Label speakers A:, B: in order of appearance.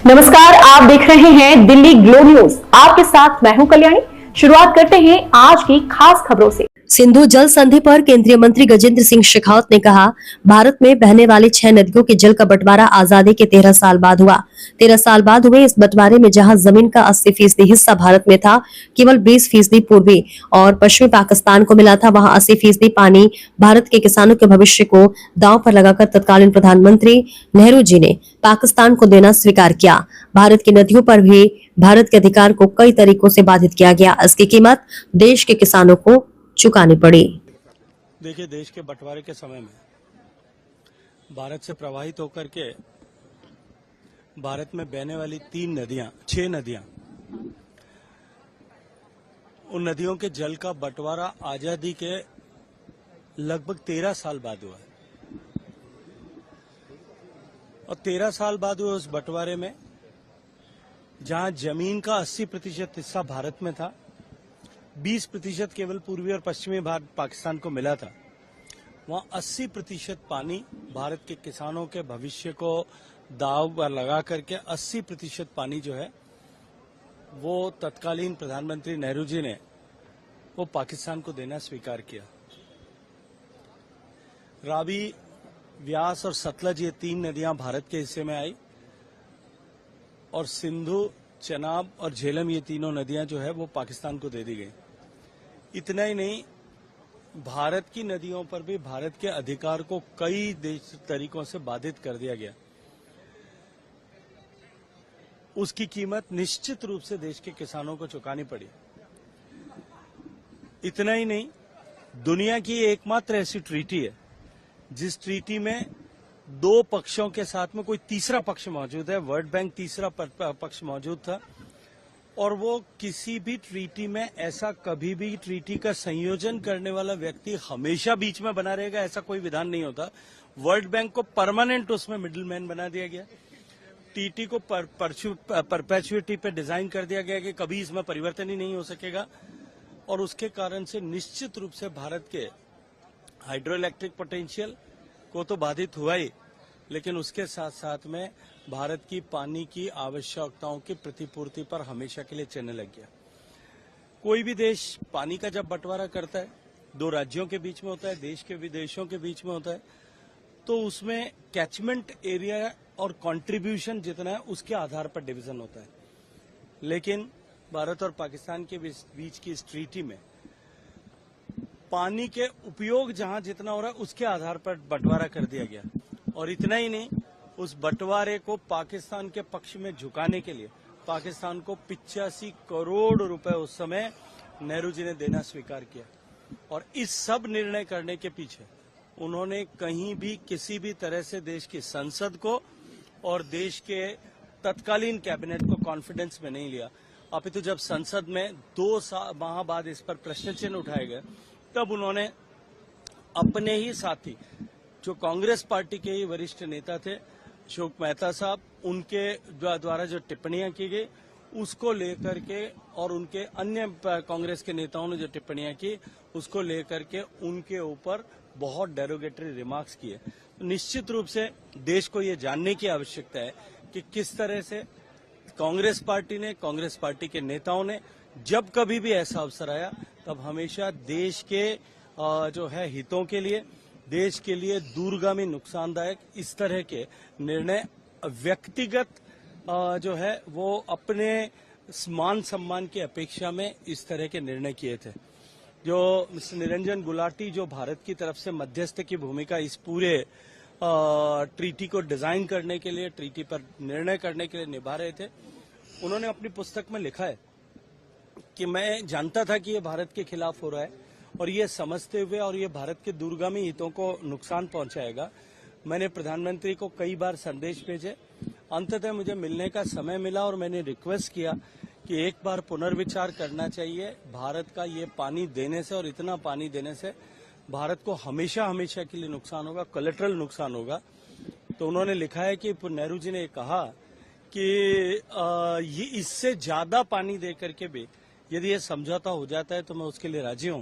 A: नमस्कार, आप देख रहे हैं दिल्ली ग्लो न्यूज। आपके साथ मैं हूं कल्याणी। शुरुआत करते हैं आज की खास खबरों से।
B: सिंधु जल संधि पर केंद्रीय मंत्री गजेंद्र सिंह शेखावत ने कहा, भारत में बहने वाली 6 नदियों के जल का बंटवारा आजादी के 13 साल बाद हुआ। 13 साल बाद हुए इस बंटवारे में जहां जमीन का 80% हिस्सा भारत में था, केवल 20% पूर्वी और पश्चिमी पाकिस्तान को मिला था, वहां 80% पानी भारत के किसानों के भविष्य को दांव पर लगाकर तत्कालीन प्रधानमंत्री नेहरू जी ने पाकिस्तान को देना स्वीकार किया। भारत की नदियों पर भी भारत के अधिकार को कई तरीकों से बाधित किया गया। इसकी कीमत देश के किसानों को चुकानी पड़ी।
C: देखिए, देश के बंटवारे के समय में भारत से प्रवाहित होकर के भारत में बहने वाली 6 नदियां, उन नदियों के जल का बंटवारा आजादी के लगभग 13 साल बाद हुआ है। और 13 साल बाद हुए उस बंटवारे में जहां जमीन का 80% हिस्सा भारत में था, 20% केवल पूर्वी और पश्चिमी भारत पाकिस्तान को मिला था, वहां 80% पानी भारत के किसानों के भविष्य को दांव पर लगा करके 80% पानी जो है वो तत्कालीन प्रधानमंत्री नेहरू जी ने वो पाकिस्तान को देना स्वीकार किया। रावी, व्यास और सतलज, ये 3 नदियां भारत के हिस्से में आई और सिंधु, चेनाब और झेलम, ये तीनों नदियां जो है वो पाकिस्तान को दे दी गई। इतना ही नहीं, भारत की नदियों पर भी भारत के अधिकार को कई तरीकों से बाधित कर दिया गया। उसकी कीमत निश्चित रूप से देश के किसानों को चुकानी पड़ी। इतना ही नहीं, दुनिया की एकमात्र ऐसी ट्रीटी है जिस ट्रीटी में 2 पक्षों के साथ में कोई तीसरा पक्ष मौजूद है। वर्ल्ड बैंक तीसरा पक्ष मौजूद था और वो किसी भी ट्रीटी में ऐसा कभी भी ट्रीटी का संयोजन करने वाला व्यक्ति हमेशा बीच में बना रहेगा, ऐसा कोई विधान नहीं होता। वर्ल्ड बैंक को परमानेंट उसमें मिडिलमैन बना दिया गया। टीटी को परपेचुइटी पे डिजाइन कर दिया गया कि कभी इसमें परिवर्तन ही नहीं हो सकेगा और उसके कारण से निश्चित रूप से भारत के हाइड्रो इलेक्ट्रिक पोटेंशियल को तो बाधित हुआ ही, लेकिन उसके साथ साथ में भारत की पानी की आवश्यकताओं की प्रतिपूर्ति पर हमेशा के लिए चलने लग गया। कोई भी देश पानी का जब बंटवारा करता है, 2 राज्यों के बीच में होता है, देश के विदेशों के बीच में होता है, तो उसमें कैचमेंट एरिया और कंट्रीब्यूशन जितना है उसके आधार पर डिवीजन होता है। लेकिन भारत और पाकिस्तान के बीच की इस ट्रीटी में पानी के उपयोग जहां जितना हो रहा है उसके आधार पर बंटवारा कर दिया गया। और इतना ही नहीं, उस बंटवारे को पाकिस्तान के पक्ष में झुकाने के लिए पाकिस्तान को 85 करोड़ रुपए उस समय नेहरू जी ने देना स्वीकार किया। और इस सब निर्णय करने के पीछे उन्होंने कहीं भी किसी भी तरह से देश की संसद को और देश के तत्कालीन कैबिनेट को कॉन्फिडेंस में नहीं लिया। अपितु जब संसद में 2 माह बाद इस पर प्रश्न चिन्ह उठाए गए, तब उन्होंने अपने ही साथी, जो कांग्रेस पार्टी के ही वरिष्ठ नेता थे, अशोक मेहता साहब, उनके द्वारा जो टिप्पणियां की गई उसको लेकर के और उनके अन्य कांग्रेस के नेताओं ने जो टिप्पणियां की उसको लेकर के उनके ऊपर बहुत डेरोगेटरी रिमार्क्स किए। तो निश्चित रूप से देश को ये जानने की आवश्यकता है कि किस तरह से कांग्रेस पार्टी ने, कांग्रेस पार्टी के नेताओं ने जब कभी भी ऐसा अवसर आया तब हमेशा देश के जो है हितों के लिए, देश के लिए दूरगामी नुकसानदायक इस तरह के निर्णय व्यक्तिगत जो है वो अपने मान सम्मान की अपेक्षा में इस तरह के निर्णय किए थे। जो मिस्टर निरंजन गुलाटी, जो भारत की तरफ से मध्यस्थ की भूमिका इस पूरे ट्रीटी को डिजाइन करने के लिए, ट्रीटी पर निर्णय करने के लिए निभा रहे थे, उन्होंने अपनी पुस्तक में लिखा है कि मैं जानता था कि ये भारत के खिलाफ हो रहा है और ये समझते हुए और ये भारत के दूरगामी हितों को नुकसान पहुंचाएगा, मैंने प्रधानमंत्री को कई बार संदेश भेजे। अंततः मुझे मिलने का समय मिला और मैंने रिक्वेस्ट किया कि एक बार पुनर्विचार करना चाहिए। भारत का ये पानी देने से और इतना पानी देने से भारत को हमेशा हमेशा के लिए नुकसान होगा, कोलैटरल नुकसान होगा। तो उन्होंने लिखा है कि नेहरू जी ने कहा कि ये इससे ज्यादा पानी दे करके भी यदि ये समझौता हो जाता है तो मैं उसके लिए राजी हूं।